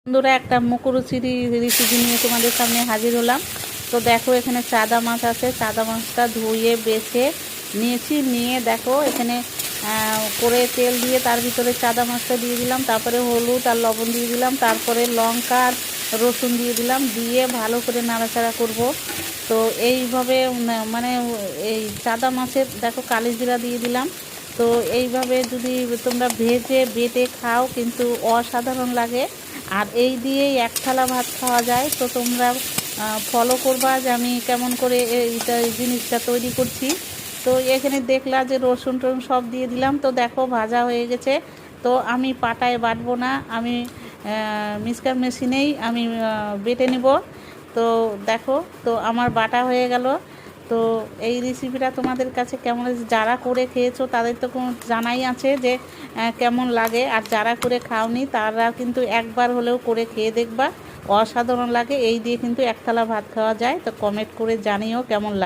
বন্ধুরা, একটা মুখরুচি রেসিপি নিয়ে তোমাদের সামনে হাজির হলাম। তো দেখো, এখানে চাদা মাছ আছে। চাদা মাছটা ধুয়ে বেছে নিয়েছি। নিয়ে দেখো এখানে করে তেল দিয়ে তার ভিতরে চাদা মাছটা দিয়ে দিলাম। তারপরে হলুদ আর লবণ দিয়ে দিলাম। তারপরে লঙ্কা আর রসুন দিয়ে দিলাম। দিয়ে ভালো করে নাড়াচাড়া করব। তো এইভাবে মানে এই চাদা মাছের দেখো কালি জিরা দিয়ে দিলাম। তো এইভাবে যদি তোমরা ভেজে বেটে খাও কিন্তু অসাধারণ লাগে। আর এই দিয়েই এক থালা ভাত খাওয়া যায়। তো তোমরা ফলো করবা যে আমি কেমন করে এইটা জিনিসটা তৈরি করছি। তো এখানে দেখলা যে রসুন টসুন সব দিয়ে দিলাম। তো দেখো ভাজা হয়ে গেছে। তো আমি পাটায় বাটবো না, আমি মিক্সার মেশিনেই আমি বেটে নিব। তো দেখো, তো আমার বাটা হয়ে গেল। তো এই রেসিপিটা তোমাদের কাছে কেমন, যারা করে খেয়েছো তাদের তো কোনো জানাই আছে যে কেমন লাগে। আর যারা করে খাওনি তারা কিন্তু একবার হলেও করে খেয়ে দেখবা, অসাধারণ লাগে। এই দিয়ে কিন্তু এক থালা ভাত খাওয়া যায়। তো কমেন্ট করে জানিও কেমন লাগে।